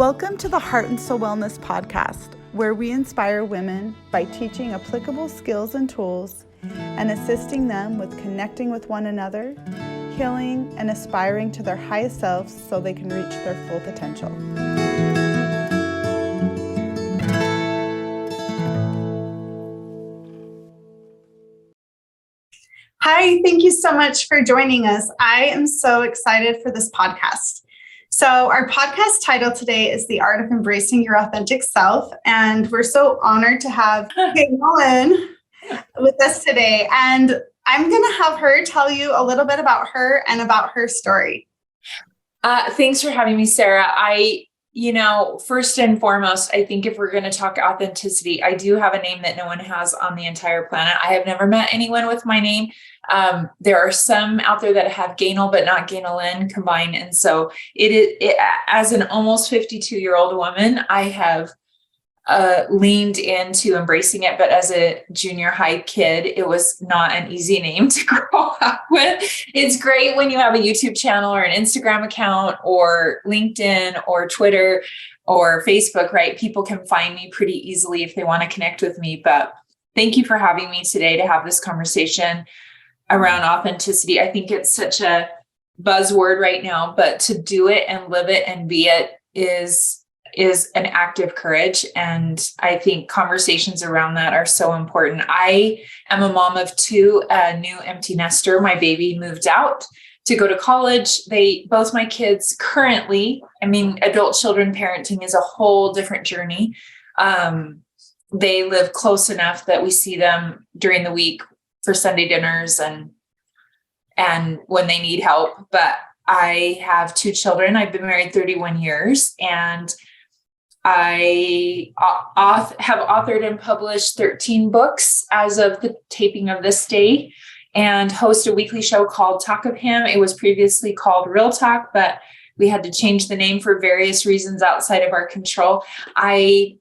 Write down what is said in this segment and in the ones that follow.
Welcome to the Heart and Soul Wellness Podcast, where we inspire women by teaching applicable skills and tools and assisting them with connecting with one another, healing, and aspiring to their highest selves so they can reach their full potential. Hi, thank you so much for joining us. I am so excited for this podcast. So our podcast title today is The Art of Embracing Your Authentic Self, and we're so honored to have Ganel-Lyn with us today. And I'm going to have her tell you a little bit about her and about her story. Thanks for having me, Sarah. First and foremost, I think if we're going to talk authenticity, I do have a name that no one has on the entire planet. I have never met anyone with my name. There are some out there that have Ganel, but not Ganel-Lyn combined. And so as an almost 52-year-old woman, I have leaned into embracing it. But as a junior high kid, it was not an easy name to grow up with. It's great when you have a YouTube channel or an Instagram account or LinkedIn or Twitter or Facebook, right? People can find me pretty easily if they want to connect with me. But thank you for having me today to have this conversation around authenticity. I think it's such a buzzword right now, but to do it and live it and be it is an act of courage. And I think conversations around that are so important. I am a mom of two, a new empty nester. My baby moved out to go to college. Both my kids currently, adult children parenting is a whole different journey. They live close enough that we see them during the week for Sunday dinners and when they need help. But I have two children. I've been married 31 years, and I have authored and published 13 books as of the taping of this day, and host a weekly show called Talk of Him. It was previously called Real Talk, but we had to change the name for various reasons outside of our control. I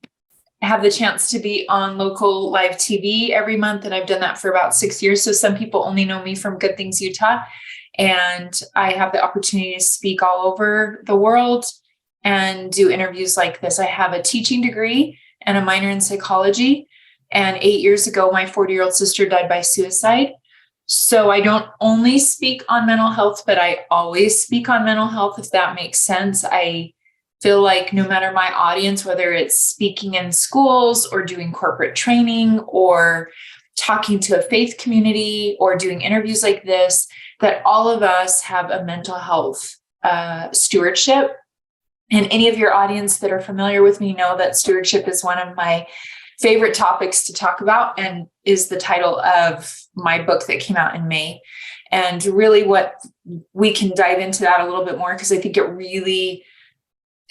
have the chance to be on local live TV every month, and I've done that for about 6 years. So some people only know me from Good Things Utah, and I have the opportunity to speak all over the world and do interviews like this. I have a teaching degree and a minor in psychology. And 8 years ago, my 40-year-old sister died by suicide. So I don't only speak on mental health, but I always speak on mental health, if that makes sense. I feel like no matter my audience, whether it's speaking in schools or doing corporate training or talking to a faith community or doing interviews like this, that all of us have a mental health stewardship. And any of your audience that are familiar with me know that stewardship is one of my favorite topics to talk about and is the title of my book that came out in May. And really what we can dive into that a little bit more, because I think it really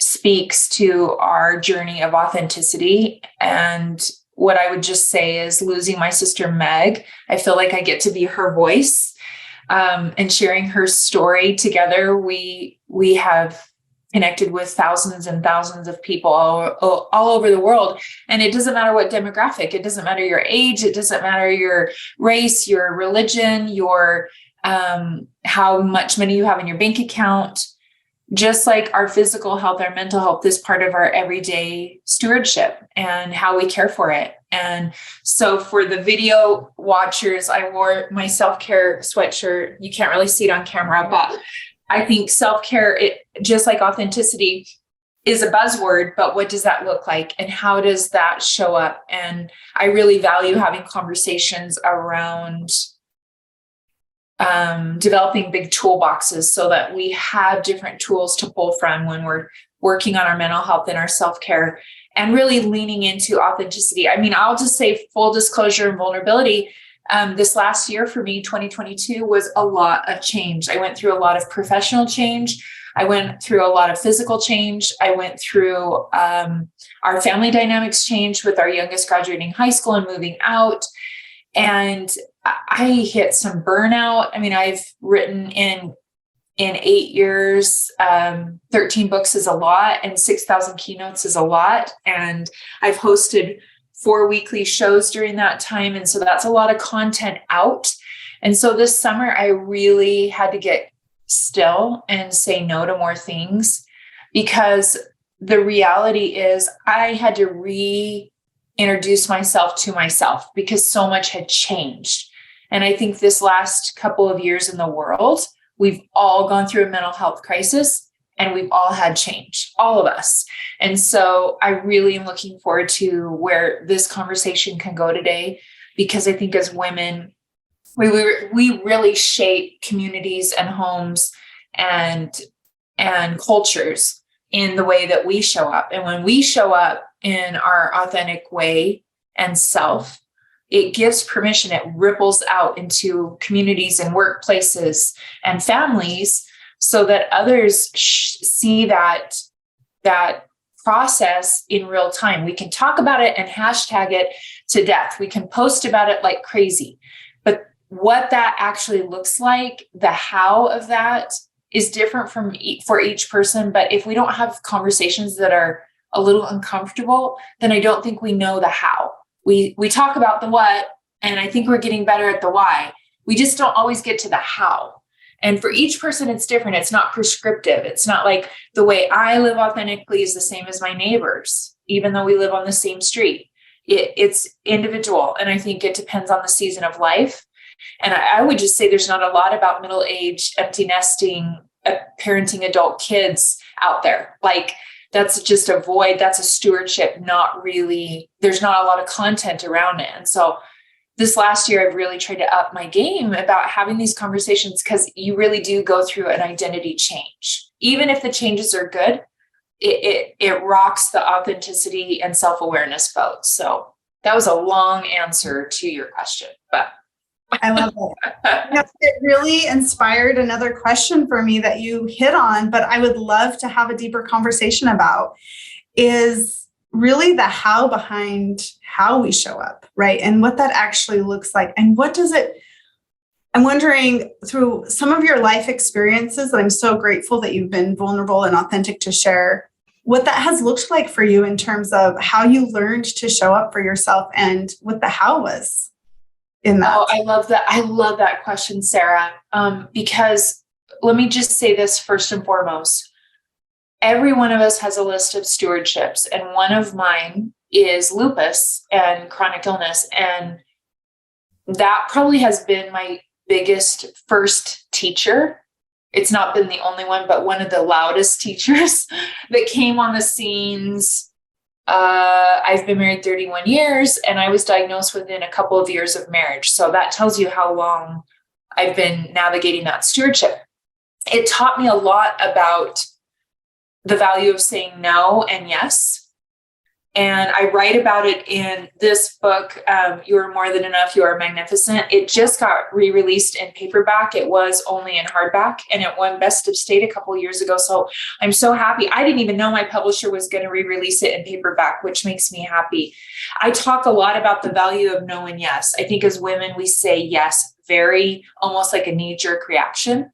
speaks to our journey of authenticity. And what I would just say is, losing my sister Meg, I feel like I get to be her voice, and sharing her story together. We have connected with thousands and thousands of people all over the world. And it doesn't matter what demographic, it doesn't matter your age, it doesn't matter your race, your religion, your how much money you have in your bank account. Just like our physical health, our mental health is part of our everyday stewardship and how we care for it. And so for the video watchers, I wore my self-care sweatshirt. You can't really see it on camera, but I think self-care, just like authenticity, is a buzzword, but what does that look like and how does that show up? And I really value having conversations around developing big toolboxes so that we have different tools to pull from when we're working on our mental health and our self-care, and really leaning into authenticity. I'll just say, full disclosure and vulnerability. This last year for me, 2022, was a lot of change. I went through a lot of professional change. I went through a lot of physical change. I went through our family dynamics change with our youngest graduating high school and moving out. And I hit some burnout. I've written in 8 years, 13 books is a lot, and 6,000 keynotes is a lot. And I've hosted 4 weekly shows during that time. And so that's a lot of content out. And so this summer, I really had to get still and say no to more things, because the reality is I had to reintroduce myself to myself because so much had changed. And I think this last couple of years in the world, we've all gone through a mental health crisis and we've all had change, all of us. And so I really am looking forward to where this conversation can go today, because I think as women, we really shape communities and homes and cultures in the way that we show up. And when we show up in our authentic way and self, it gives permission. It ripples out into communities and workplaces and families so that others see that process in real time. We can talk about it and hashtag it to death. We can post about it like crazy. But what that actually looks like, the how of that is different for each person. But if we don't have conversations that are a little uncomfortable, then I don't think we know the how. We talk about the what, and I think we're getting better at the why. We just don't always get to the how. And for each person, it's different. It's not prescriptive. It's not like the way I live authentically is the same as my neighbors, even though we live on the same street. It's individual. And I think it depends on the season of life. And I would just say there's not a lot about middle-aged, empty nesting, parenting adult kids out there. Like, that's just a void. That's a stewardship. Not really, there's not a lot of content around it. And so this last year, I've really tried to up my game about having these conversations, because you really do go through an identity change. Even if the changes are good, it rocks the authenticity and self-awareness boat. So that was a long answer to your question, but I love it. It really inspired another question for me that you hit on, but I would love to have a deeper conversation about, is really the how behind how we show up, right? And what that actually looks like. And what does it, I'm wondering, through some of your life experiences, that I'm so grateful that you've been vulnerable and authentic to share, what that has looked like for you in terms of how you learned to show up for yourself and what the how was in that. Oh, I love that. I love that question, Sarah. Because let me just say this first and foremost. Every one of us has a list of stewardships, and one of mine is lupus and chronic illness. And that probably has been my biggest first teacher. It's not been the only one, but one of the loudest teachers that came on the scenes. I've been married 31 years, and I was diagnosed within a couple of years of marriage. So that tells you how long I've been navigating that stewardship. It taught me a lot about the value of saying no and yes. And I write about it in this book, You Are More Than Enough, You Are Magnificent. It just got re-released in paperback. It was only in hardback, and it won Best of State a couple of years ago. So I'm so happy. I didn't even know my publisher was going to re-release it in paperback, which makes me happy. I talk a lot about the value of no and yes. I think as women, we say yes, very almost like a knee-jerk reaction,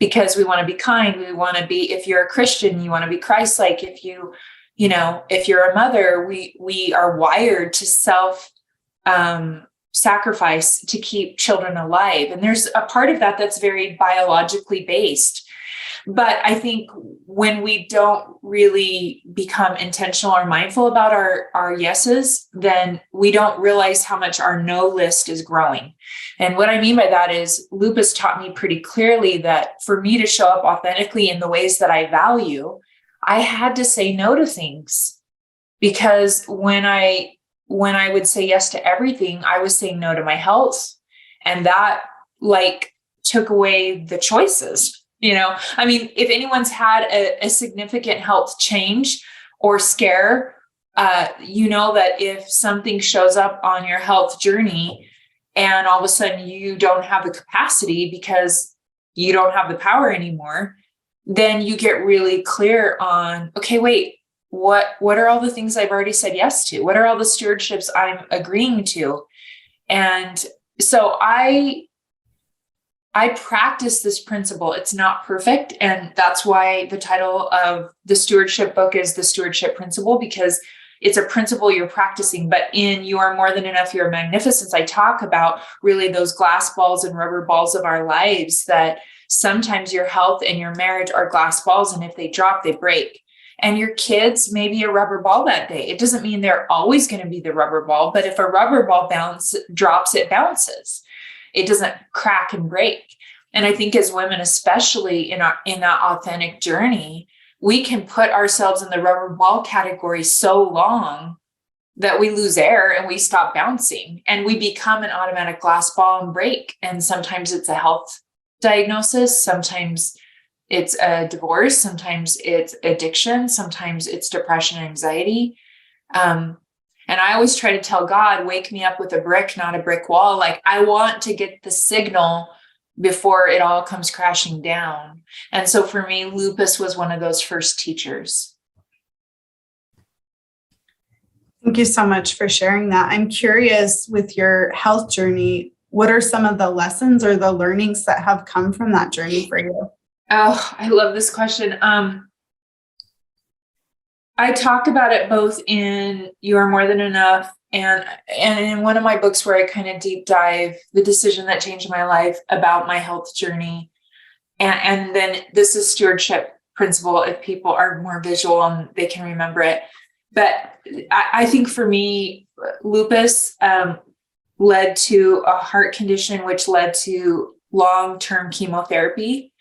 because we want to be kind. We want to be, if you're a Christian, you want to be Christ-like. If if you're a mother, we are wired to sacrifice to keep children alive. And there's a part of that that's very biologically based. But I think when we don't really become intentional or mindful about our yeses, then we don't realize how much our no list is growing. And what I mean by that is lupus taught me pretty clearly that for me to show up authentically in the ways that I value, I had to say no to things, because when I would say yes to everything, I was saying no to my health. And that took away the choices. I mean, if anyone's had a significant health change or scare, that if something shows up on your health journey and all of a sudden you don't have the capacity because you don't have the power anymore, then you get really clear on, okay, wait, what are all the things I've already said yes to? What are all the stewardships I'm agreeing to? And so I practice this principle. It's not perfect. And that's why the title of the stewardship book is The Stewardship Principle, because it's a principle you're practicing. But in You Are More Than Enough, You're Magnificence, I talk about really those glass balls and rubber balls of our lives, that sometimes your health and your marriage are glass balls. And if they drop, they break. and your kids may be a rubber ball that day. It doesn't mean they're always going to be the rubber ball, but if a rubber ball drops, it bounces. It doesn't crack and break. And I think as women, especially in that authentic journey, we can put ourselves in the rubber ball category so long that we lose air and we stop bouncing and we become an automatic glass ball and break. And sometimes it's a health diagnosis. Sometimes it's a divorce. Sometimes it's addiction. Sometimes it's depression and anxiety. And I always try to tell God, wake me up with a brick, not a brick wall. Like, I want to get the signal before it all comes crashing down. And so for me, lupus was one of those first teachers. Thank you so much for sharing that. I'm curious, with your health journey, what are some of the lessons or the learnings that have come from that journey for you? Oh, I love this question. I talk about it both in You Are More Than Enough and in one of my books where I kind of deep dive The Decision That Changed My Life about my health journey. And then this is stewardship principle if people are more visual and they can remember it. But I think for me, lupus led to a heart condition, which led to long-term chemotherapy.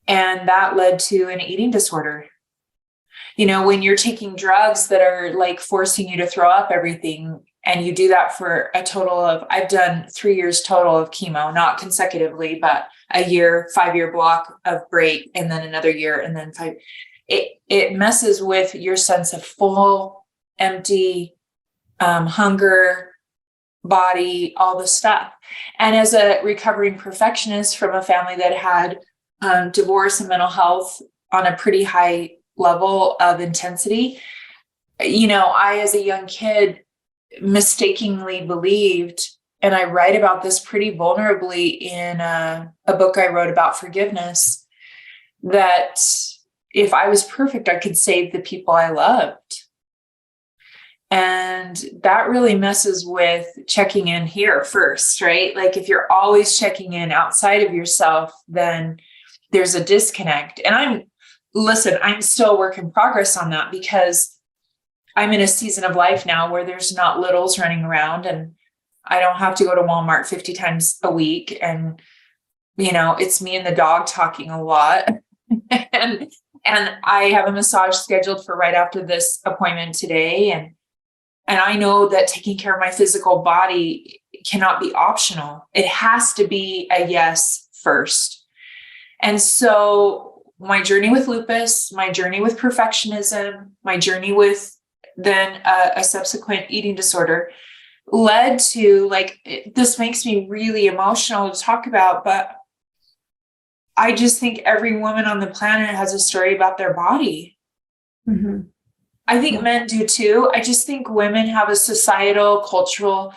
And that led to an eating disorder. You know, when you're taking drugs that are like forcing you to throw up everything, and you do that for a total of, I've done 3 years total of chemo, not consecutively, but a year, 5-year block of break, and then another year, and then 5. It messes with your sense of full, empty, hunger, body, all the stuff. And as a recovering perfectionist from a family that had divorce and mental health on a pretty high level of intensity, you know, I, as a young kid, mistakenly believed, and I write about this pretty vulnerably in a book I wrote about forgiveness, that if I was perfect, I could save the people I loved. And that really messes with checking in here first, right? Like, if you're always checking in outside of yourself, then there's a disconnect. And I'm still a work in progress on that, because I'm in a season of life now where there's not littles running around, and I don't have to go to Walmart 50 times a week. And, you know, it's me and the dog talking a lot. and I have a massage scheduled for right after this appointment today. And I know that taking care of my physical body cannot be optional. It has to be a yes first. And so my journey with lupus, my journey with perfectionism, my journey with then a subsequent eating disorder led to, like, this makes me really emotional to talk about, but I just think every woman on the planet has a story about their body. Mm-hmm. I think men do too. I just think women have a societal, cultural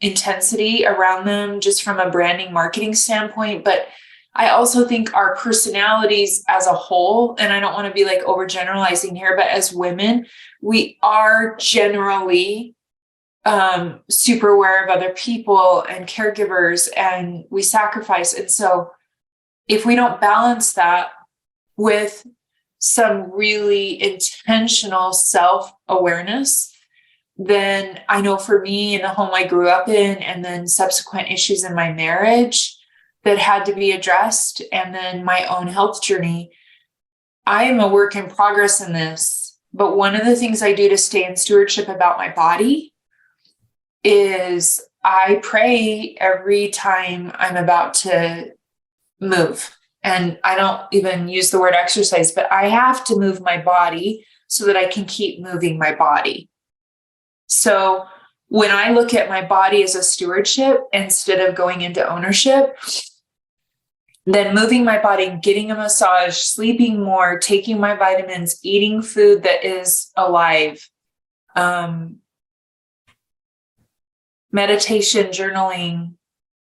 intensity around them, just from a branding, marketing standpoint. But I also think our personalities as a whole, and I don't want to be like overgeneralizing here, but as women, we are generally super aware of other people and caregivers, and we sacrifice. And so if we don't balance that with some really intentional self-awareness, then I know for me, in the home I grew up in, and then subsequent issues in my marriage that had to be addressed, and then my own health journey, I am a work in progress in this. But one of the things I do to stay in stewardship about my body is I pray every time I'm about to move. And I don't even use the word exercise, but I have to move my body so that I can keep moving my body. So when I look at my body as a stewardship instead of going into ownership, then moving my body, getting a massage, sleeping more, taking my vitamins, eating food that is alive, meditation, journaling,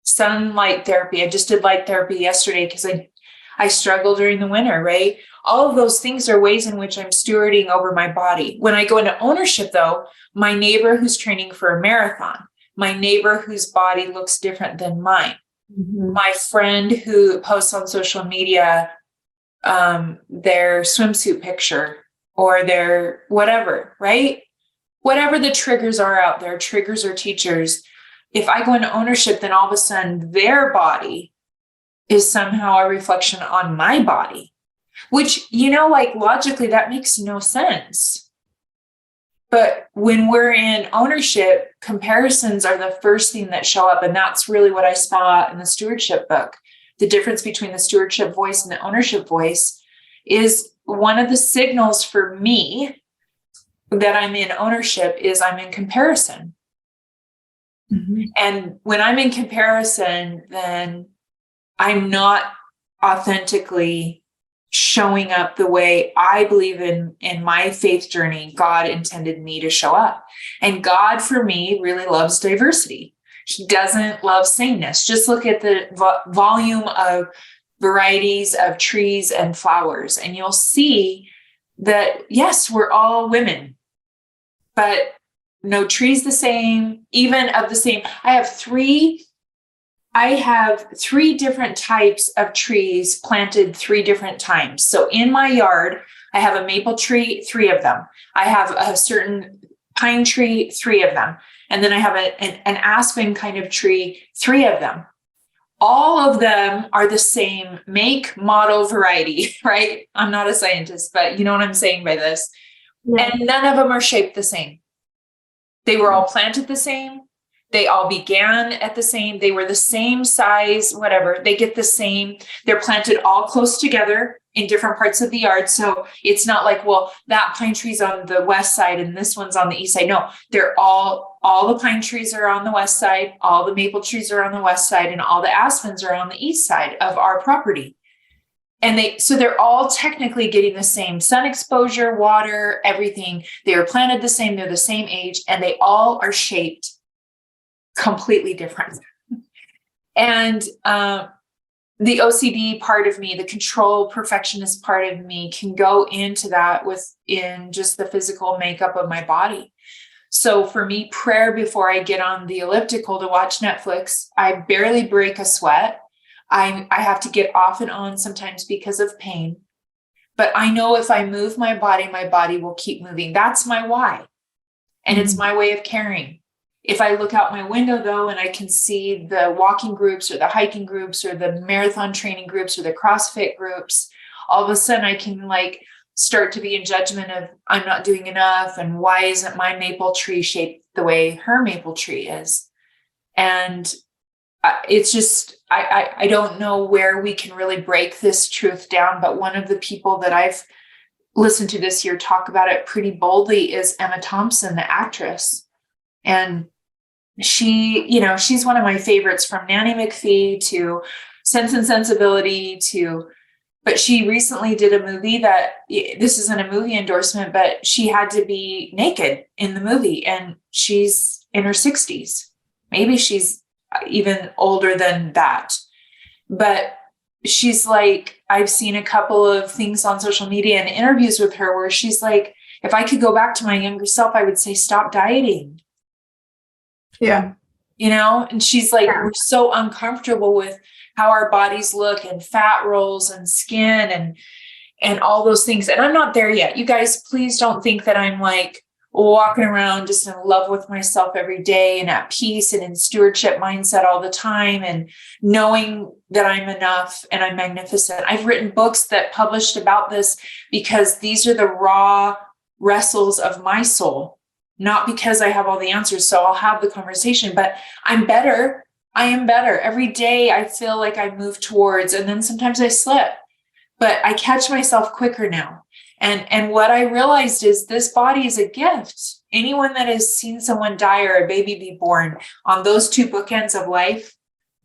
sunlight therapy. I just did light therapy yesterday because I struggled during the winter, right? All of those things are ways in which I'm stewarding over my body. When I go into ownership, though, my neighbor who's training for a marathon, my neighbor whose body looks different than mine, my friend who posts on social media their swimsuit picture or their whatever, right? Whatever the triggers are out there, triggers or teachers. If I go into ownership, then all of a sudden their body is somehow a reflection on my body, which, like logically, that makes no sense. But when we're in ownership, comparisons are the first thing that show up. And that's really what I saw in the stewardship book. The difference between the stewardship voice and the ownership voice is one of the signals for me that I'm in ownership is I'm in comparison. Mm-hmm. And when I'm in comparison, then I'm not authentically showing up the way I believe in my faith journey, God intended me to show up. And God, for me, really loves diversity. He doesn't love sameness. Just look at the volume of varieties of trees and flowers, and you'll see that, yes, we're all women, but no tree's the same, even of the same. I have three different types of trees planted 3 different times. So in my yard, I have a maple tree, 3 of them. I have a certain pine tree, 3 of them. And then I have an aspen kind of tree, 3 of them. All of them are the same make, model, variety, right? I'm not a scientist, but you know what I'm saying by this. Yeah. And none of them are shaped the same. They were all planted the same. They all began at the same. They were the same size, whatever. They get the same. They're planted all close together in different parts of the yard. So it's not like, well, that pine tree's on the west side and this one's on the east side. No, they're all the pine trees are on the west side. All the maple trees are on the west side, and all the aspens are on the east side of our property. And they're all technically getting the same sun exposure, water, everything. They are planted the same. They're the same age, and they all are shaped completely different. And the OCD part of me, the control perfectionist part of me, can go into that within just the physical makeup of my body. So for me, prayer before I get on the elliptical to watch Netflix, I barely break a sweat. I have to get off and on sometimes because of pain. But I know if I move my body will keep moving. That's my why. And it's my way of caring. If I look out my window, though, and I can see the walking groups or the hiking groups or the marathon training groups or the CrossFit groups, all of a sudden I can start to be in judgment of I'm not doing enough. And why isn't my maple tree shaped the way her maple tree is? And it's just, I don't know where we can really break this truth down. But one of the people that I've listened to this year talk about it pretty boldly is Emma Thompson, the actress. And she's one of my favorites, from Nanny McPhee to Sense and Sensibility but she recently did a movie this isn't a movie endorsement, but she had to be naked in the movie, and she's in her 60s. Maybe she's even older than that. But she's like, I've seen a couple of things on social media and interviews with her where she's like, if I could go back to my younger self, I would say, stop dieting. Yeah. And she's like, we're so uncomfortable with how our bodies look, and fat rolls and skin and all those things. And I'm not there yet. You guys, please don't think that I'm walking around just in love with myself every day and at peace and in stewardship mindset all the time and knowing that I'm enough and I'm magnificent. I've written books that published about this because these are the raw wrestles of my soul. Not because I have all the answers, so I'll have the conversation, but I'm better. I am better. Every day I feel like I move towards, and then sometimes I slip, but I catch myself quicker now. And what I realized is this body is a gift. Anyone that has seen someone die or a baby be born on those 2 bookends of life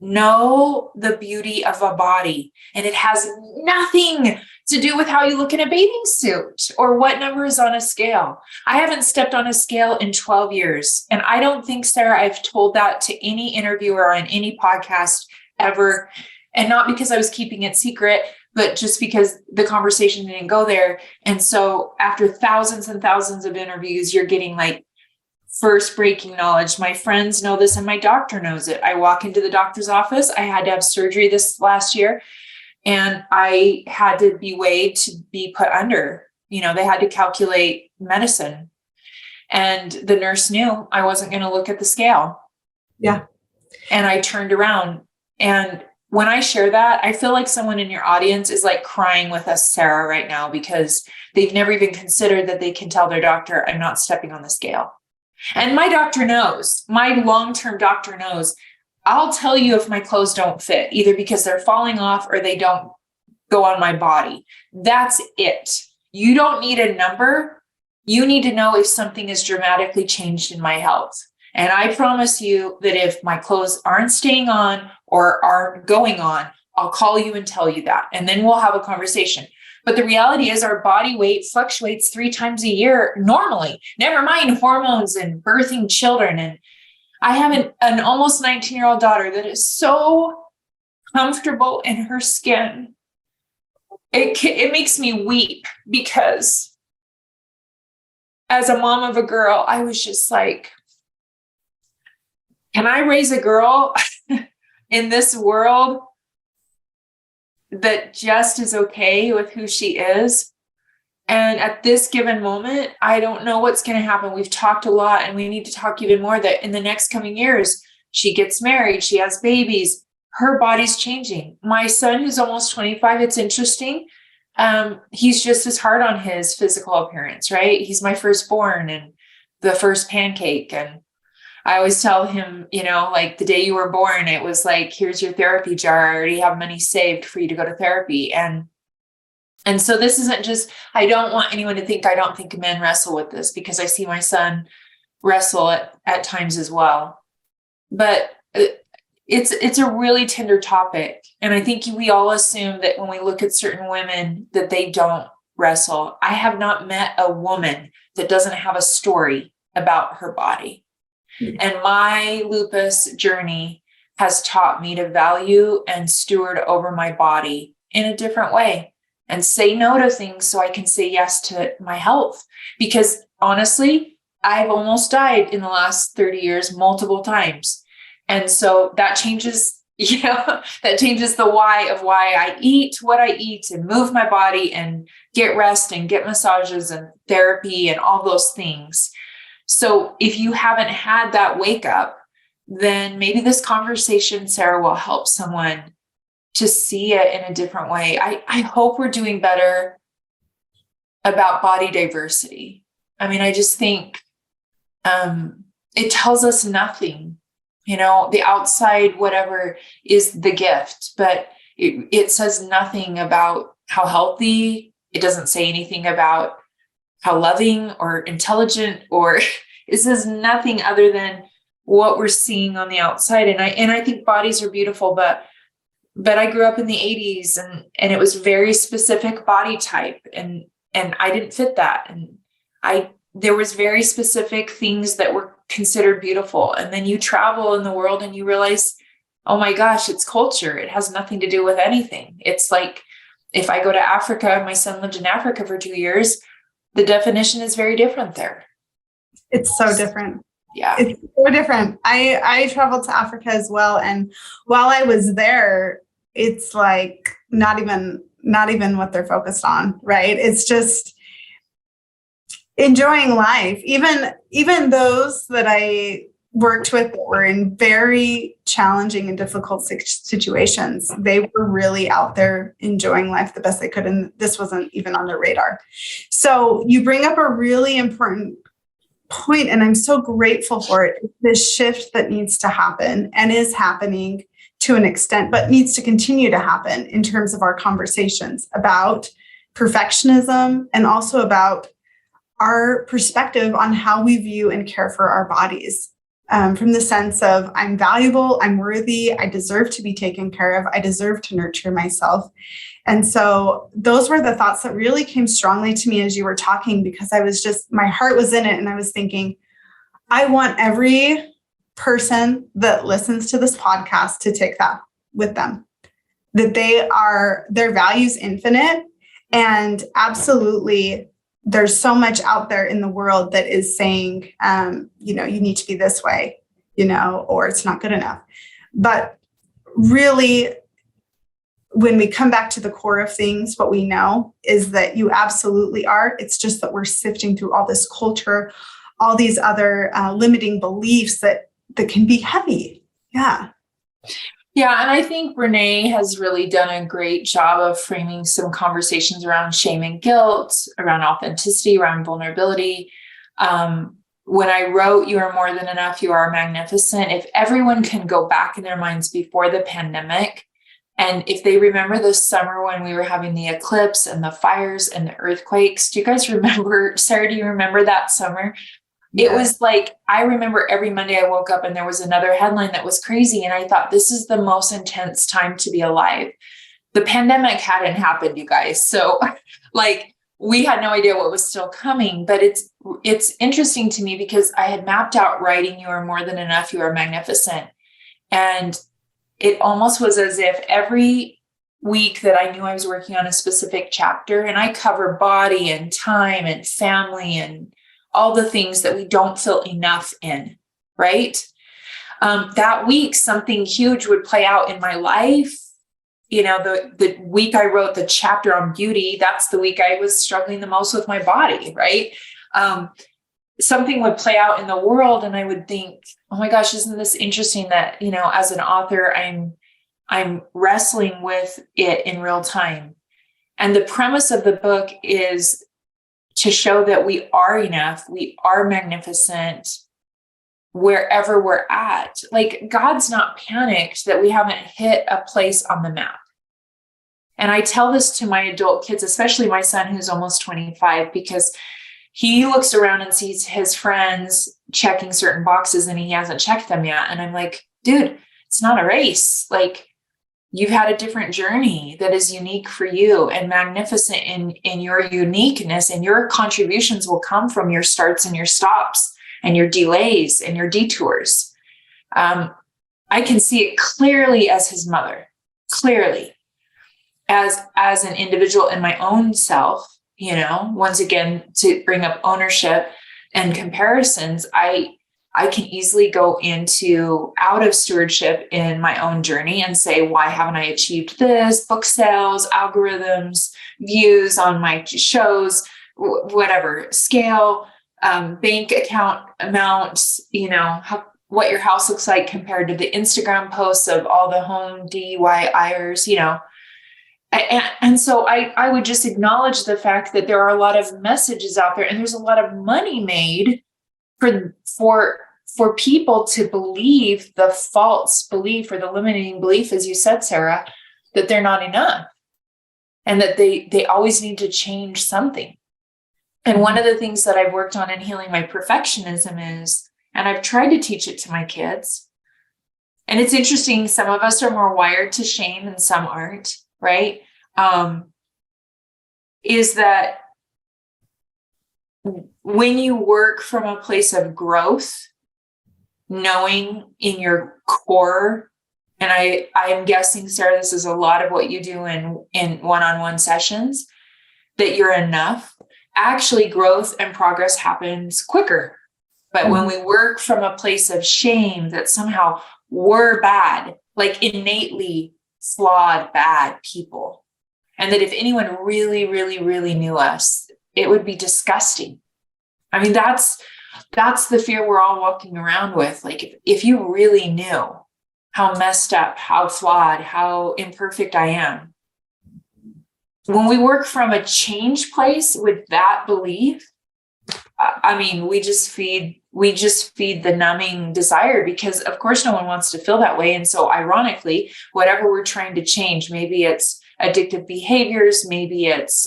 know the beauty of a body. And it has nothing to do with how you look in a bathing suit or what number is on a scale. I haven't stepped on a scale in 12 years. And I don't think, Sarah, I've told that to any interviewer on any podcast ever. And not because I was keeping it secret, but just because the conversation didn't go there. And so after thousands and thousands of interviews, you're getting first breaking knowledge. My friends know this and my doctor knows it. I walk into the doctor's office. I had to have surgery this last year, and I had to be weighed to be put under, they had to calculate medicine. And the nurse knew I wasn't going to look at the scale. Yeah. And I turned around. And when I share that, I feel like someone in your audience is like crying with us, Sarah, right now, because they've never even considered that they can tell their doctor, I'm not stepping on the scale. And my doctor knows, my long-term doctor knows, I'll tell you if my clothes don't fit, either because they're falling off or they don't go on my body. That's it. You don't need a number. You need to know if something is dramatically changed in my health. And I promise you that if my clothes aren't staying on or aren't going on, I'll call you and tell you that. And then we'll have a conversation. But the reality is our body weight fluctuates 3 times a year normally, never mind hormones and birthing children. And I have an almost 19-year-old daughter that is so comfortable in her skin. It makes me weep because as a mom of a girl, I was just like, can I raise a girl in this world that just is okay with who she is? And at this given moment, I don't know what's going to happen. We've talked a lot and we need to talk even more that in the next coming years, she gets married, she has babies, her body's changing. My son, who's almost 25, it's interesting. He's just as hard on his physical appearance, right? He's my firstborn and the first pancake. And I always tell him, like the day you were born, it was like, here's your therapy jar. I already have money saved for you to go to therapy. And so this isn't just, I don't want anyone to think I don't think men wrestle with this, because I see my son wrestle at times as well. But it's a really tender topic. And I think we all assume that when we look at certain women that they don't wrestle. I have not met a woman that doesn't have a story about her body. And my lupus journey has taught me to value and steward over my body in a different way and say no to things so I can say yes to my health. Because honestly, I've almost died in the last 30 years multiple times. And so that changes, that changes the why of why I eat what I eat and move my body and get rest and get massages and therapy and all those things. So if you haven't had that wake up, then maybe this conversation, Sarah, will help someone to see it in a different way. I hope we're doing better about body diversity. I mean, I just think it tells us nothing. The outside, whatever, is the gift, but it says nothing about how healthy. It doesn't say anything about how loving or intelligent, or it says nothing other than what we're seeing on the outside. And I think bodies are beautiful, but I grew up in the 80s and it was very specific body type and I didn't fit that. And there was very specific things that were considered beautiful. And then you travel in the world and you realize, oh my gosh, it's culture. It has nothing to do with anything. It's like, if I go to Africa, my son lived in Africa for 2 years, the definition is very different there. It's so different. Yeah. It's so different. I traveled to Africa as well. And while I was there, it's like not even what they're focused on, right? It's just enjoying life. Even those that I worked with that were in very challenging and difficult situations, they were really out there enjoying life the best they could. And this wasn't even on their radar. So you bring up a really important point, and I'm so grateful for it. This shift that needs to happen and is happening to an extent, but needs to continue to happen in terms of our conversations about perfectionism and also about our perspective on how we view and care for our bodies. From the sense of I'm valuable, I'm worthy, I deserve to be taken care of, I deserve to nurture myself. And so those were the thoughts that really came strongly to me as you were talking, because my heart was in it. And I was thinking, I want every person that listens to this podcast to take that with them, that their value's infinite. And absolutely, there's so much out there in the world that is saying, you need to be this way, or it's not good enough. But really, when we come back to the core of things, what we know is that you absolutely are. It's just that we're sifting through all this culture, all these other limiting beliefs that can be heavy. Yeah. Yeah. And I think Renee has really done a great job of framing some conversations around shame and guilt, around authenticity, around vulnerability. When I wrote, "You are more than enough, you are magnificent," if everyone can go back in their minds before the pandemic, and if they remember the summer when we were having the eclipse and the fires and the earthquakes, do you guys remember, Sarah, do you remember that summer? Yeah. It was like, I remember every Monday I woke up and there was another headline that was crazy. And I thought, this is the most intense time to be alive. The pandemic hadn't happened, you guys. So like, we had no idea what was still coming, but it's interesting to me because I had mapped out writing "You are more than enough, you are magnificent." And it almost was as if every week that I knew I was working on a specific chapter, and I cover body and time and family and all the things that we don't feel enough in, right? That week, something huge would play out in my life. You know, the week I wrote the chapter on beauty, that's the week I was struggling the most with my body, right? Something would play out in the world and I would think, oh my gosh, isn't this interesting that, you know, as an author, I'm wrestling with it in real time. And the premise of the book is to show that we are enough, we are magnificent wherever we're at. Like, God's not panicked that we haven't hit a place on the map. And I tell this to my adult kids, especially my son who's almost 25, because he looks around and sees his friends checking certain boxes and he hasn't checked them yet. And I'm like, dude, it's not a race. Like, you've had a different journey that is unique for you and magnificent in your uniqueness, and your contributions will come from your starts and your stops and your delays and your detours. I can see it clearly as his mother, clearly as an individual in my own self, you know, once again, to bring up ownership and comparisons, I can easily go into out of stewardship in my own journey and say, why haven't I achieved this? Book sales, algorithms, views on my shows, whatever, scale, bank account amounts, you know, what your house looks like compared to the Instagram posts of all the home DIYers, you know. And so I would just acknowledge the fact that there are a lot of messages out there and there's a lot of money made for people to believe the false belief or the limiting belief, as you said, Sarah, that they're not enough and that they always need to change something. And one of the things that I've worked on in healing my perfectionism is, and I've tried to teach it to my kids, and it's interesting, some of us are more wired to shame and some aren't, right? Is that when you work from a place of growth, knowing in your core, and I am guessing, Sarah, this is a lot of what you do in one-on-one sessions, that you're enough, actually growth and progress happens quicker. But when we work from a place of shame that somehow we're bad, like innately flawed, bad people, and that if anyone really, really, really knew us, it would be disgusting. I mean, that's the fear we're all walking around with. Like, if you really knew how messed up, how flawed, how imperfect I am. When we work from a change place with that belief, I mean, we just feed the numbing desire, because of course no one wants to feel that way. And so ironically, whatever we're trying to change, maybe it's addictive behaviors, maybe it's,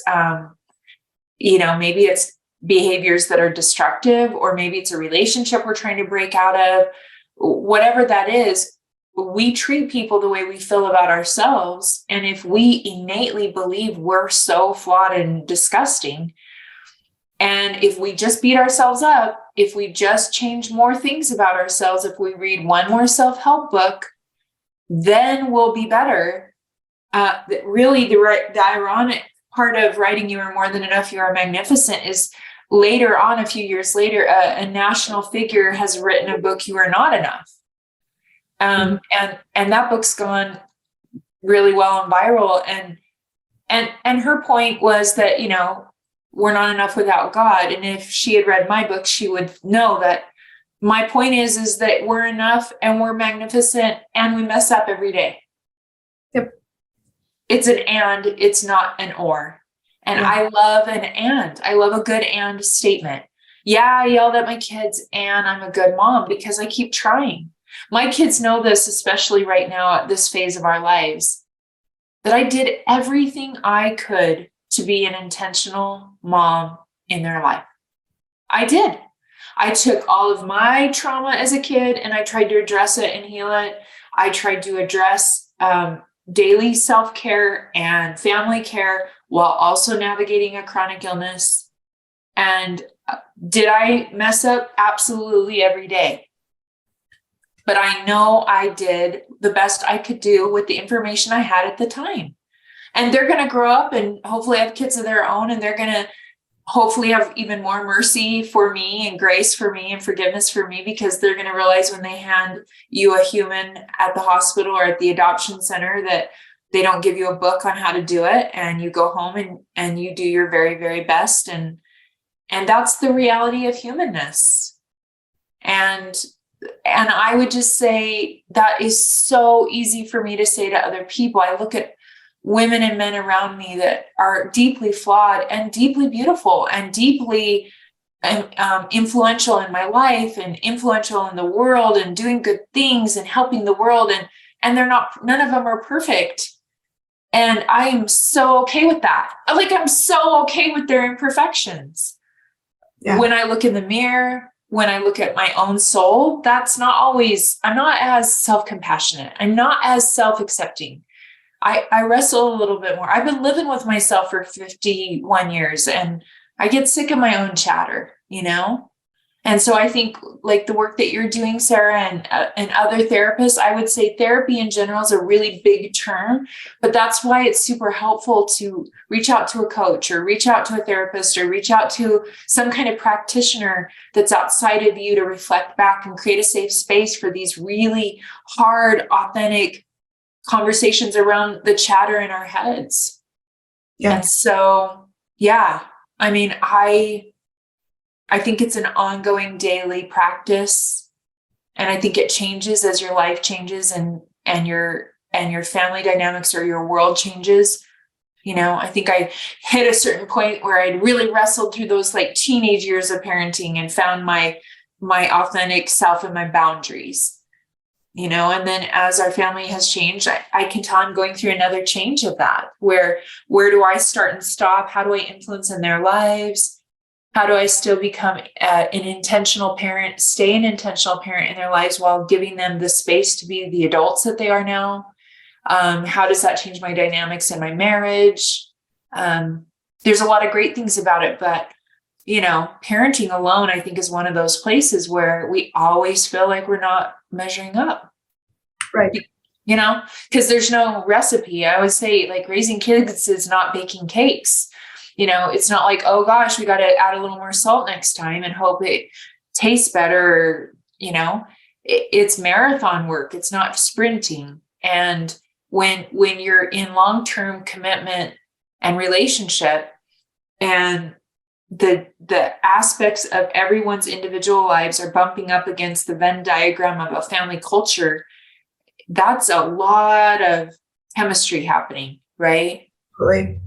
maybe it's behaviors that are destructive, or maybe it's a relationship we're trying to break out of, whatever that is, we treat people the way we feel about ourselves. And if we innately believe we're so flawed and disgusting, and if we just beat ourselves up, if we just change more things about ourselves, if we read one more self-help book, then we'll be better. Really, the ironic part of writing "You Are More Than Enough, You Are Magnificent" is later on, a few years later, a national figure has written a book, "You Are Not Enough." And that book's gone really well and viral. And her point was that, we're not enough without God. And if she had read my book, she would know that my point is that we're enough and we're magnificent and we mess up every day. Yep. It's an and, it's not an or. And yeah. I love an and. I love a good and statement. Yeah, I yelled at my kids and I'm a good mom because I keep trying. My kids know this, especially right now at this phase of our lives, that I did everything I could to be an intentional mom in their life. I did. I took all of my trauma as a kid and I tried to address it and heal it. I tried to address daily self-care and family care while also navigating a chronic illness. And did I mess up? Absolutely every day. But I know I did the best I could do with the information I had at the time. And they're going to grow up and hopefully have kids of their own, and they're going to hopefully have even more mercy for me and grace for me and forgiveness for me, because they're going to realize when they hand you a human at the hospital or at the adoption center that they don't give you a book on how to do it, and you go home and you do your very, very best. And that's the reality of humanness. And I would just say that is so easy for me to say to other people. I look at women and men around me that are deeply flawed and deeply beautiful and deeply influential in my life and influential in the world and doing good things and helping the world. And they're not, none of them are perfect. And I am so okay with that. I'm so okay with their imperfections. Yeah. When I look in the mirror, when I look at my own soul, that's not always, I'm not as self-compassionate. I'm not as self-accepting. I wrestle a little bit more. I've been living with myself for 51 years and I get sick of my own chatter, And so I think like the work that you're doing, Sarah, and other therapists, I would say therapy in general is a really big term, but that's why it's super helpful to reach out to a coach or reach out to a therapist or reach out to some kind of practitioner that's outside of you to reflect back and create a safe space for these really hard, authentic conversations around the chatter in our heads. Yeah. And so, yeah, I think it's an ongoing daily practice. And I think it changes as your life changes and your family dynamics or your world changes. I think I hit a certain point where I'd really wrestled through those like teenage years of parenting and found my authentic self and my boundaries. And then as our family has changed, I can tell I'm going through another change of that, where do I start and stop? How do I influence in their lives? How do I still become an intentional parent, stay an intentional parent in their lives while giving them the space to be the adults that they are now? How does that change my dynamics in my marriage? There's a lot of great things about it, but parenting alone, I think, is one of those places where we always feel like we're not measuring up. Right. Because there's no recipe. I always say like raising kids is not baking cakes. It's not like, oh gosh, we got to add a little more salt next time and hope it tastes better. It's marathon work. It's not sprinting. And when you're in long-term commitment and relationship, and the aspects of everyone's individual lives are bumping up against the Venn diagram of a family culture, that's a lot of chemistry happening, right? Right.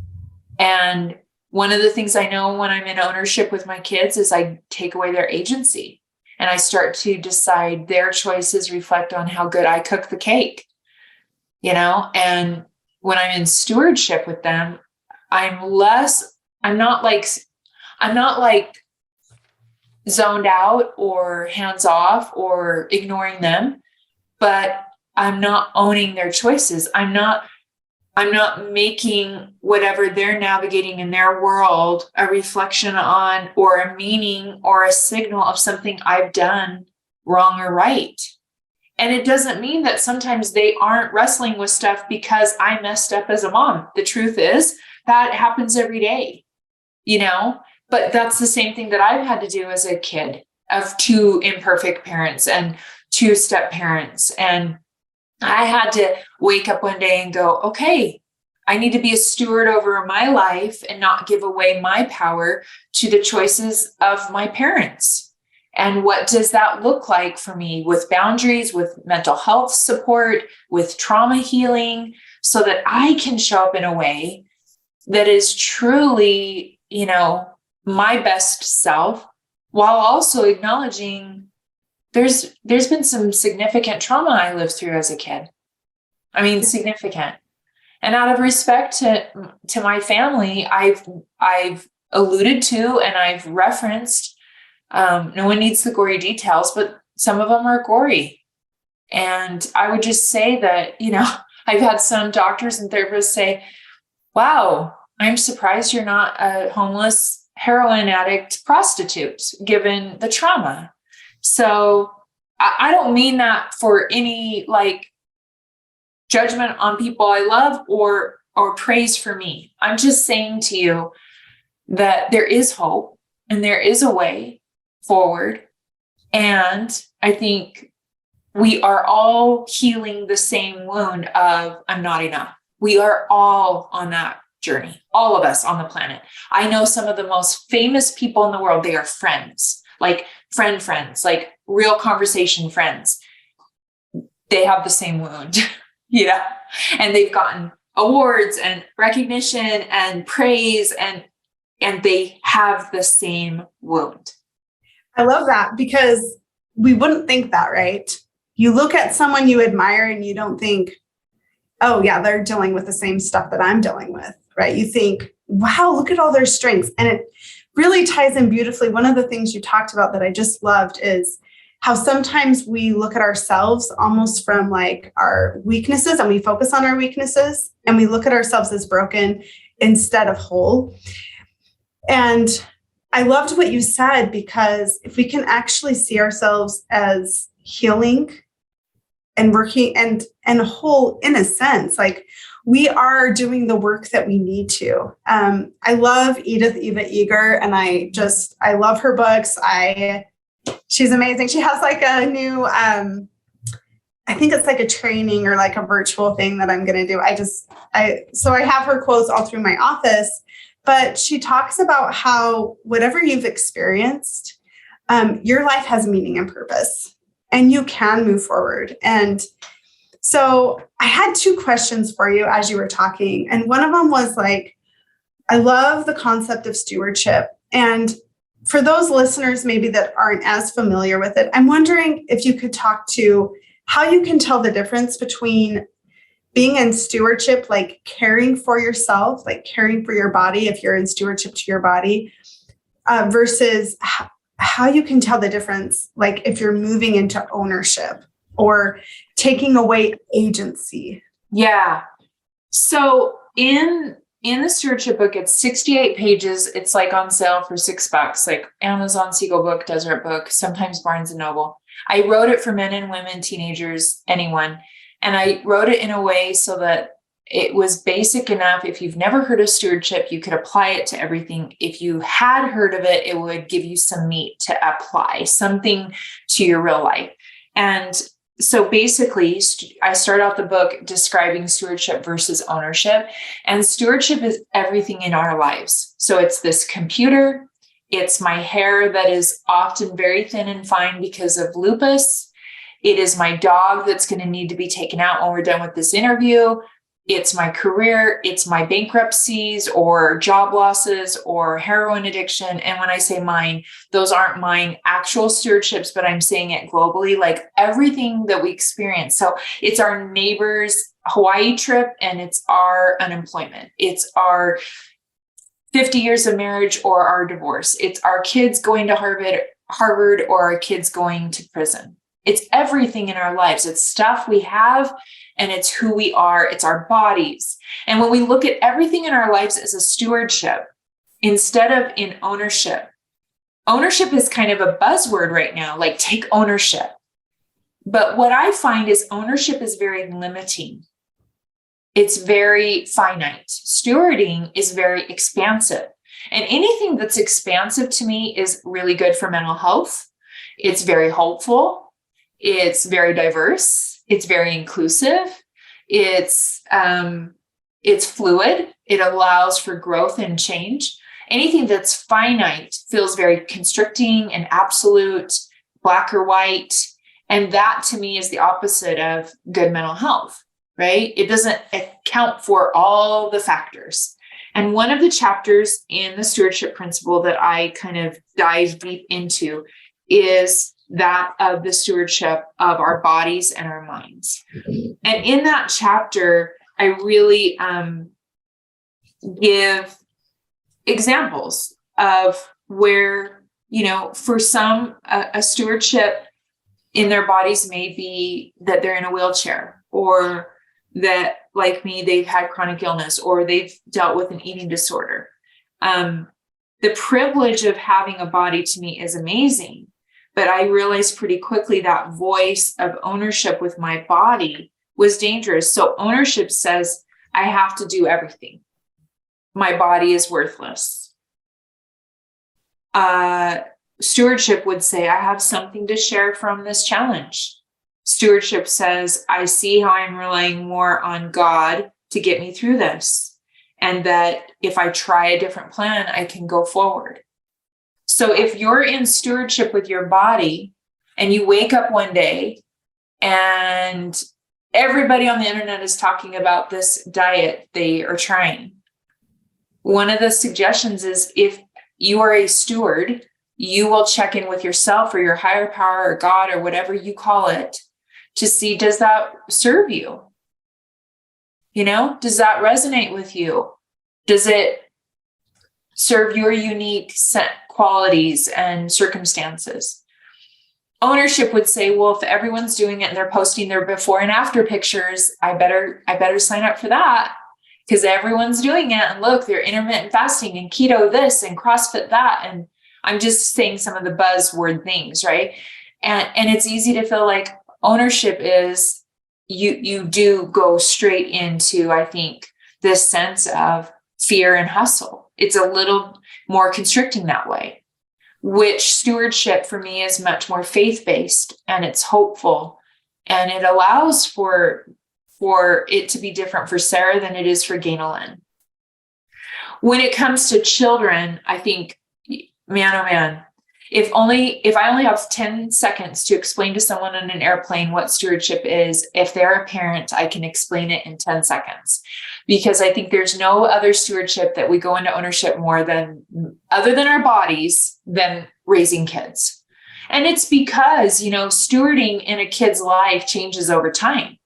And one of the things I know when I'm in ownership with my kids is I take away their agency and I start to decide their choices reflect on how good I cook the cake, and when I'm in stewardship with them, I'm not like zoned out or hands off or ignoring them, but I'm not owning their choices. I'm not making whatever they're navigating in their world a reflection on or a meaning or a signal of something I've done wrong or right. And it doesn't mean that sometimes they aren't wrestling with stuff because I messed up as a mom. The truth is that happens every day, but that's the same thing that I've had to do as a kid of two imperfect parents and two step parents. And I had to wake up one day and go, okay, I need to be a steward over my life and not give away my power to the choices of my parents. And what does that look like for me with boundaries, with mental health support, with trauma healing, so that I can show up in a way that is truly, my best self, while also acknowledging there's been some significant trauma I lived through as a kid. I mean, significant. And out of respect to my family, I've alluded to and I've referenced, no one needs the gory details, but some of them are gory. And I would just say that, I've had some doctors and therapists say, wow, I'm surprised you're not a homeless heroin addict prostitute, given the trauma. So I don't mean that for any judgment on people I love or praise for me. I'm just saying to you that there is hope and there is a way forward. And I think we are all healing the same wound of I'm not enough. We are all on that journey, all of us on the planet. I know some of the most famous people in the world, they are friends, like friends, like real conversation friends. They have the same wound, and they've gotten awards and recognition and praise and they have the same wound. I love that, because we wouldn't think that, right? You look at someone you admire and you don't think, oh yeah, they're dealing with the same stuff that I'm dealing with, right? You think, wow, look at all their strengths. And it really ties in beautifully. One of the things you talked about that I just loved is how sometimes we look at ourselves almost from our weaknesses, and we focus on our weaknesses and we look at ourselves as broken instead of whole. And I loved what you said, because if we can actually see ourselves as healing and working and whole in a sense, we are doing the work that we need to. I love Edith Eva Eger, and I love her books. She's amazing. She has a new, I think it's a training or a virtual thing that I'm going to do. So I have her quotes all through my office, but she talks about how whatever you've experienced, your life has meaning and purpose, and you can move forward. And so I had two questions for you as you were talking. And one of them was I love the concept of stewardship. And for those listeners maybe that aren't as familiar with it, I'm wondering if you could talk to how you can tell the difference between being in stewardship, caring for yourself, caring for your body, if you're in stewardship to your body, versus how you can tell the difference, if you're moving into ownership or taking away agency. Yeah. So in the stewardship book, it's 68 pages. It's on sale for $6, Amazon, Seagull Book, Deseret Book, sometimes Barnes and Noble. I wrote it for men and women, teenagers, anyone. And I wrote it in a way so that it was basic enough. If you've never heard of stewardship, you could apply it to everything. If you had heard of it, it would give you some meat to apply, something to your real life. And so basically, I start out the book describing stewardship versus ownership. And stewardship is everything in our lives. So it's this computer. It's my hair that is often very thin and fine because of lupus. It is my dog that's going to need to be taken out when we're done with this interview. It's my career. It's my bankruptcies or job losses or heroin addiction. And when I say mine, those aren't mine actual stewardships, but I'm saying it globally, everything that we experience. So it's our neighbor's Hawaii trip, and it's our unemployment. It's our 50 years of marriage or our divorce. It's our kids going to Harvard or our kids going to prison. It's everything in our lives. It's stuff we have, and it's who we are. It's our bodies. And when we look at everything in our lives as a stewardship, instead of in ownership is kind of a buzzword right now, take ownership. But what I find is ownership is very limiting. It's very finite. Stewarding is very expansive. And anything that's expansive to me is really good for mental health. It's very hopeful. It's very diverse. it's very inclusive. It's fluid. It allows for growth and change. Anything that's finite feels very constricting and absolute, black or white. And that to me is the opposite of good mental health, right? It doesn't account for all the factors. And one of the chapters in the stewardship principle that I kind of dive deep into is that of the stewardship of our bodies and our minds. And in that chapter, I really give examples of where, for some, a stewardship in their bodies may be that they're in a wheelchair, or that, like me, they've had chronic illness, or they've dealt with an eating disorder. The privilege of having a body to me is amazing, but I realized pretty quickly that voice of ownership with my body was dangerous. So ownership says I have to do everything. My body is worthless. Stewardship would say, I have something to share from this challenge. Stewardship says, I see how I'm relying more on God to get me through this. And that if I try a different plan, I can go forward. So if you're in stewardship with your body and you wake up one day and everybody on the internet is talking about this diet they are trying, one of the suggestions is, if you are a steward, you will check in with yourself or your higher power or God or whatever you call it to see, does that serve you? Does that resonate with you? Does it serve your unique set qualities and circumstances? Ownership would say, well, if everyone's doing it and they're posting their before and after pictures, I better sign up for that, because everyone's doing it. And look, they're intermittent fasting and keto this and CrossFit that. And I'm just saying some of the buzzword things, right? And it's easy to feel like ownership is you do go straight into, I think, this sense of fear and hustle. It's a little more constricting that way, which stewardship for me is much more faith-based, and it's hopeful, and it allows for it to be different for Sarah than it is for Ganel-Lyn. When it comes to children, I think, man, oh man, if I only have 10 seconds to explain to someone on an airplane what stewardship is, if they're a parent, I can explain it in 10 seconds, because I think there's no other stewardship that we go into ownership more than, other than our bodies, than raising kids. And it's because, stewarding in a kid's life changes over time.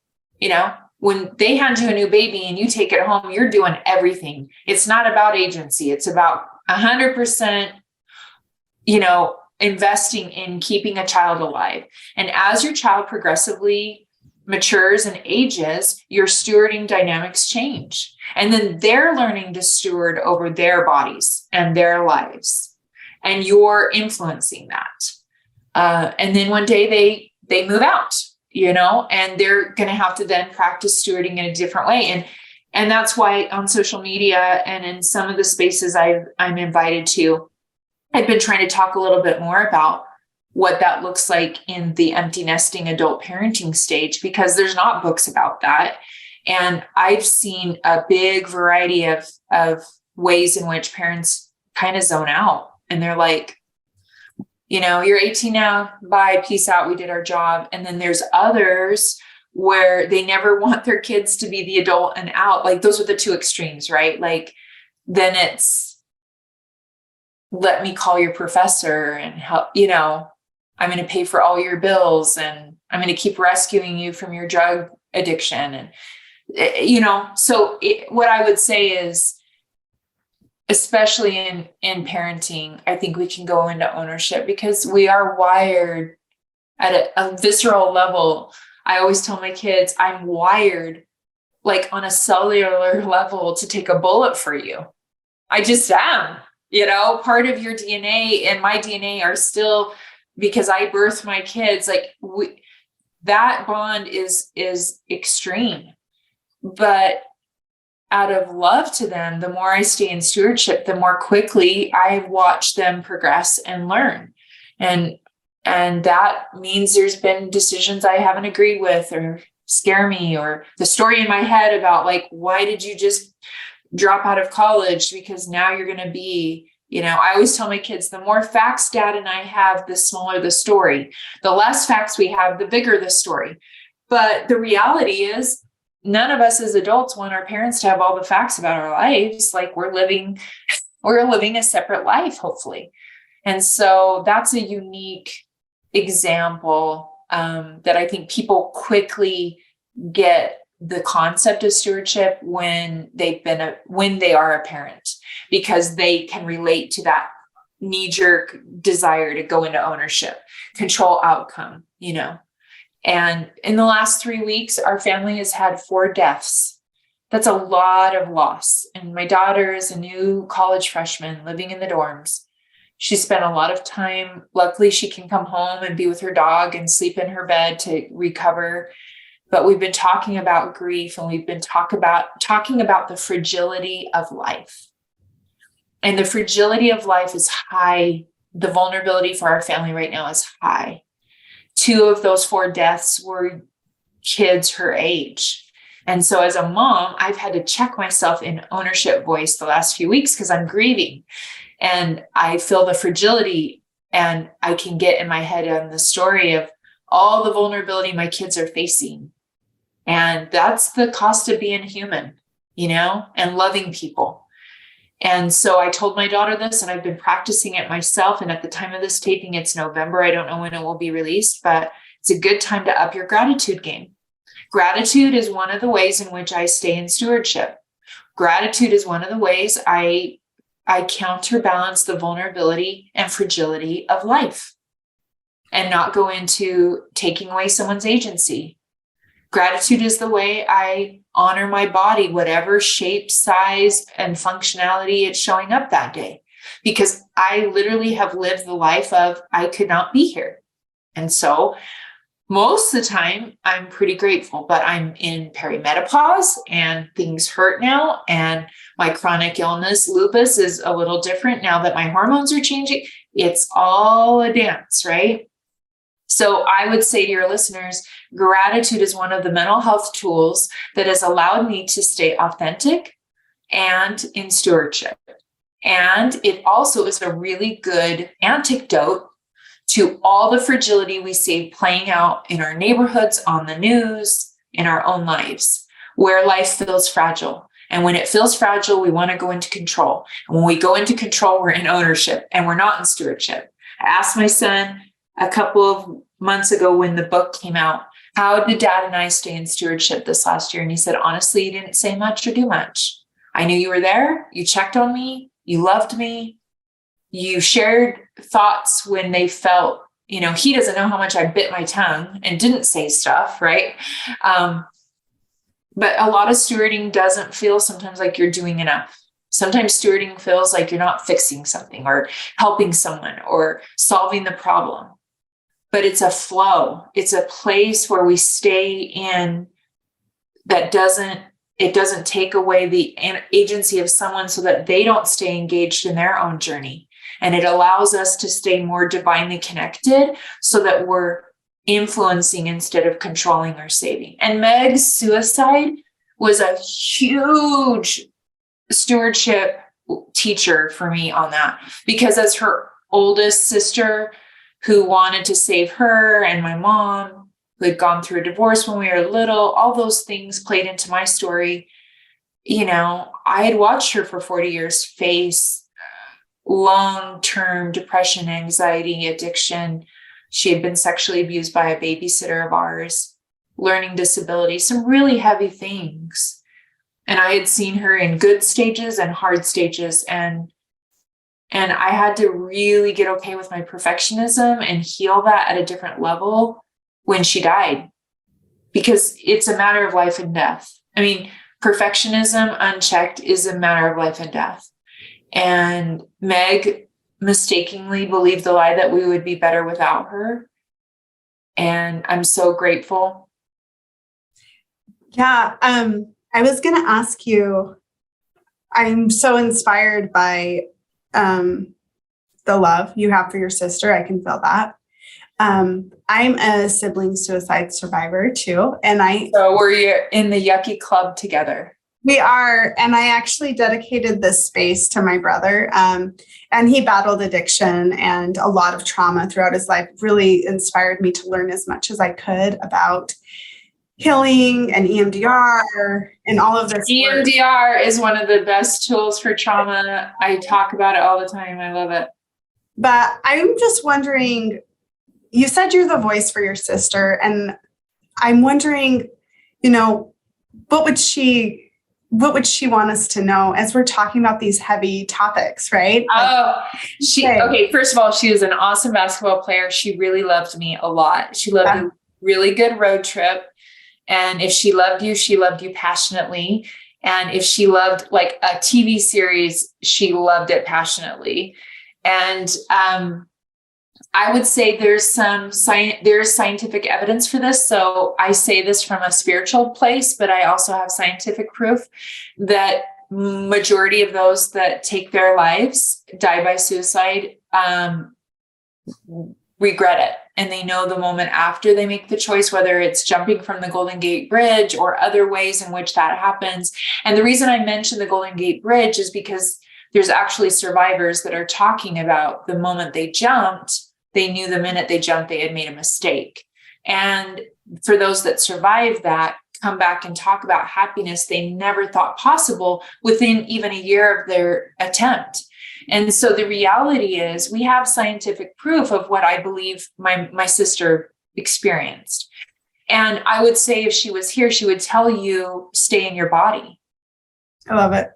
When they hand you a new baby and you take it home, you're doing everything. It's not about agency. It's about 100%, investing in keeping a child alive. And as your child progressively matures and ages, your stewarding dynamics change. And then they're learning to steward over their bodies and their lives. And you're influencing that. And then one day they move out, and they're going to have to then practice stewarding in a different way. And that's why on social media and in some of the spaces I'm invited to, I've been trying to talk a little bit more about what that looks like in the empty nesting adult parenting stage, because there's not books about that. And I've seen a big variety of ways in which parents kind of zone out, and they're like, you're 18 now, bye, peace out, we did our job. And then there's others where they never want their kids to be the adult and out. Like, those are the two extremes, right? Like, then it's, let me call your professor and help, I'm going to pay for all your bills, and I'm going to keep rescuing you from your drug addiction. And, what I would say is, especially in parenting, I think we can go into ownership because we are wired at a visceral level. I always tell my kids, I'm wired like on a cellular level to take a bullet for you. I just am. Part of your DNA and my DNA are still, because I birthed my kids, like that bond is extreme. But out of love to them, the more I stay in stewardship, the more quickly I watch them progress and learn. And that means there's been decisions I haven't agreed with, or scare me, or the story in my head about like, why did you just drop out of college? Because now you're going to be, I always tell my kids, the more facts Dad and I have, the smaller the story. The less facts we have, the bigger the story. But the reality is, none of us as adults want our parents to have all the facts about our lives. Like we're living a separate life, hopefully. And so that's a unique example that I think people quickly get the concept of stewardship when they are a parent, because they can relate to that knee-jerk desire to go into ownership, control outcome, And in the last 3 weeks, our family has had 4 deaths. That's a lot of loss. And my daughter is a new college freshman living in the dorms. She spent a lot of time. Luckily, she can come home and be with her dog and sleep in her bed to recover. But we've been talking about grief, and we've been talking about the fragility of life. And the fragility of life is high. The vulnerability for our family right now is high. 2 of those 4 deaths were kids her age. And so as a mom, I've had to check myself in ownership voice the last few weeks because I'm grieving. And I feel the fragility, and I can get in my head on the story of all the vulnerability my kids are facing. And that's the cost of being human, and loving people. And so I told my daughter this, and I've been practicing it myself. And at the time of this taping, it's November. I don't know when it will be released, but it's a good time to up your gratitude game. Gratitude is one of the ways in which I stay in stewardship. Gratitude is one of the ways I counterbalance the vulnerability and fragility of life and not go into taking away someone's agency. Gratitude is the way I honor my body, whatever shape, size, and functionality it's showing up that day, because I literally have lived the life of I could not be here. And so most of the time I'm pretty grateful, but I'm in perimenopause and things hurt now. And my chronic illness, lupus, is a little different now that my hormones are changing. It's all a dance, right? So I would say to your listeners, gratitude is one of the mental health tools that has allowed me to stay authentic and in stewardship. And it also is a really good antidote to all the fragility we see playing out in our neighborhoods, on the news, in our own lives, where life feels fragile. And when it feels fragile, we want to go into control. And when we go into control, we're in ownership and we're not in stewardship. I asked my son a couple of months ago when the book came out, how did Dad and I stay in stewardship this last year? And he said, honestly, you didn't say much or do much. I knew you were there. You checked on me. You loved me. You shared thoughts when they felt, he doesn't know how much I bit my tongue and didn't say stuff, right? But a lot of stewarding doesn't feel sometimes like you're doing enough. Sometimes stewarding feels like you're not fixing something or helping someone or solving the problem. But it's a flow. It's a place where we stay in that it doesn't take away the agency of someone so that they don't stay engaged in their own journey. And it allows us to stay more divinely connected so that we're influencing instead of controlling or saving. And Meg's suicide was a huge stewardship teacher for me on that, because as her oldest sister who wanted to save her, and my mom who had gone through a divorce when we were little, all those things played into my story. I had watched her for 40 years face long-term depression, anxiety, addiction. She had been sexually abused by a babysitter of ours, learning disability, some really heavy things. And I had seen her in good stages and hard stages. And I had to really get okay with my perfectionism and heal that at a different level when she died, because it's a matter of life and death. I mean, perfectionism unchecked is a matter of life and death. And Meg mistakenly believed the lie that we would be better without her. And I'm so grateful. Yeah. I was going to ask you, I'm so inspired by the love you have for your sister. I can feel that. I'm a sibling suicide survivor too. And So were you in the Yucky Club together? we are, and I actually dedicated this space to my brother. And he battled addiction and a lot of trauma throughout his life, really inspired me to learn as much as I could about healing and EMDR and all of this. EMDR is one of the best tools for trauma. I talk about it all the time. I love it. But I'm just wondering, you said you're the voice for your sister, and I'm wondering, what would she want us to know as we're talking about these heavy topics, right? Okay. First of all, she was an awesome basketball player. She really loved me a lot. She loved a really good road trip. And if she loved you passionately. And if she loved like a TV series, she loved it passionately. And I would say there's scientific evidence for this. So I say this from a spiritual place, but I also have scientific proof that majority of those that take their lives, die by suicide, regret it. And they know the moment after they make the choice, whether it's jumping from the Golden Gate Bridge or other ways in which that happens. And the reason I mention the Golden Gate Bridge is because there's actually survivors that are talking about the moment they jumped. They knew the minute they jumped, they had made a mistake. And for those that survive that, come back and talk about happiness they never thought possible within even a year of their attempt. And so the reality is we have scientific proof of what I believe my sister experienced. And I would say if she was here, she would tell you, stay in your body. I love it.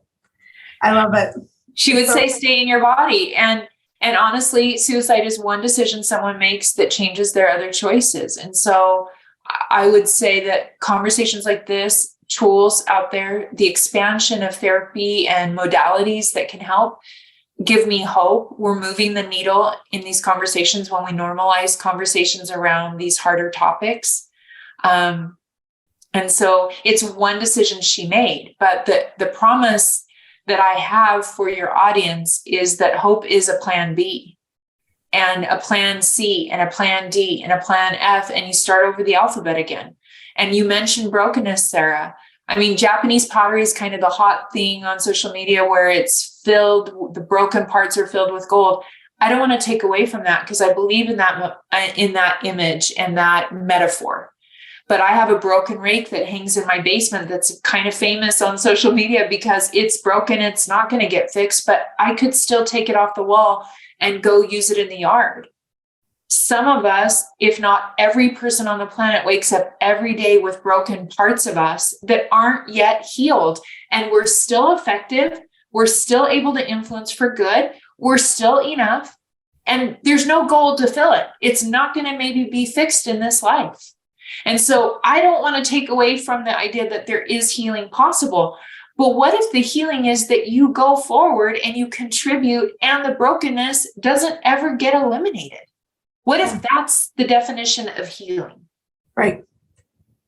She would say, stay in your body. And honestly, suicide is one decision someone makes that changes their other choices. And so I would say that conversations like this, tools out there, the expansion of therapy and modalities that can help, give me hope. We're moving the needle in these conversations when we normalize conversations around these harder topics. And so it's one decision she made, but the promise that I have for your audience is that hope is a plan B and a plan C and a plan D and a plan F, and you start over the alphabet again. And you mentioned brokenness, Sarah. I mean, Japanese pottery is kind of the hot thing on social media where it's filled, the broken parts are filled with gold. I don't want to take away from that because I believe in that image and that metaphor. But I have a broken rake that hangs in my basement that's kind of famous on social media because it's broken. It's not going to get fixed, but I could still take it off the wall and go use it in the yard. Some of us, if not every person on the planet, wakes up every day with broken parts of us that aren't yet healed. And we're still effective. We're still able to influence for good. We're still enough. And there's no gold to fill it. It's not going to maybe be fixed in this life. And so I don't want to take away from the idea that there is healing possible. But what if the healing is that you go forward and you contribute and the brokenness doesn't ever get eliminated? What if that's the definition of healing? Right.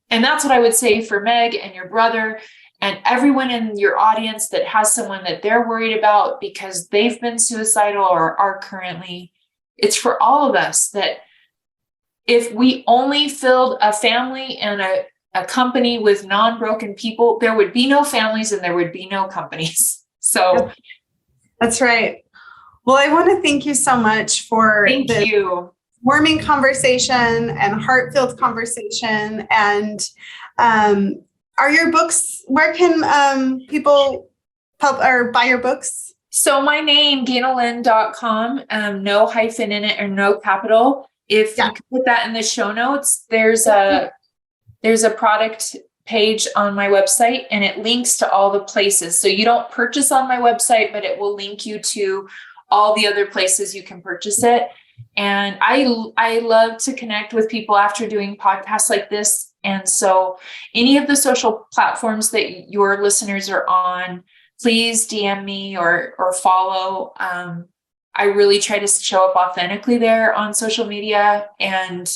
And that's what I would say for Meg and your brother and everyone in your audience that has someone that they're worried about because they've been suicidal or are currently. It's for all of us that if we only filled a family and a company with non-broken people, there would be no families and there would be no companies. So that's right. Well, I want to thank you so much for the warming conversation and heart-filled conversation. And are your books, where can people buy your books? So my name, Ganel-Lyn.com, no hyphen in it or no capital. If you can put that in the show notes, there's a product page on my website and it links to all the places. So you don't purchase on my website, but it will link you to all the other places you can purchase it. And I love to connect with people after doing podcasts like this. And so any of the social platforms that your listeners are on, please DM me or follow. I really try to show up authentically there on social media. And,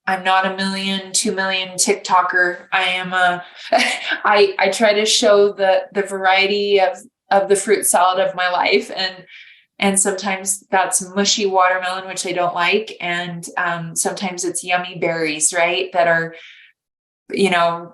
I'm not 1 million, 2 million TikToker. I am I try to show the variety of the fruit salad of my life. And And sometimes that's mushy watermelon, which I don't like. And sometimes it's yummy berries, right? That are,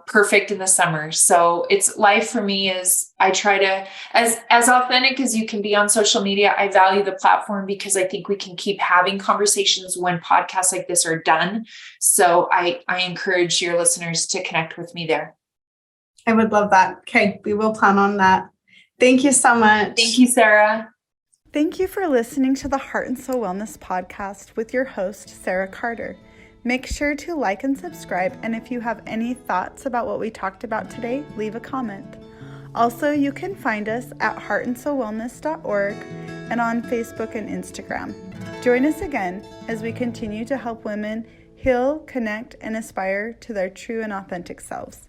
perfect in the summer. So it's life for me is I try to, as authentic as you can be on social media. I value the platform because I think we can keep having conversations when podcasts like this are done. So I encourage your listeners to connect with me there. I would love that. Okay. We will plan on that. Thank you so much. Thank you, Sarah. Thank you for listening to the Heart and Soul Wellness Podcast with your host, Sarah Carter. Make sure to like and subscribe, and if you have any thoughts about what we talked about today, leave a comment. Also, you can find us at heartandsoulwellness.org and on Facebook and Instagram. Join us again as we continue to help women heal, connect, and aspire to their true and authentic selves.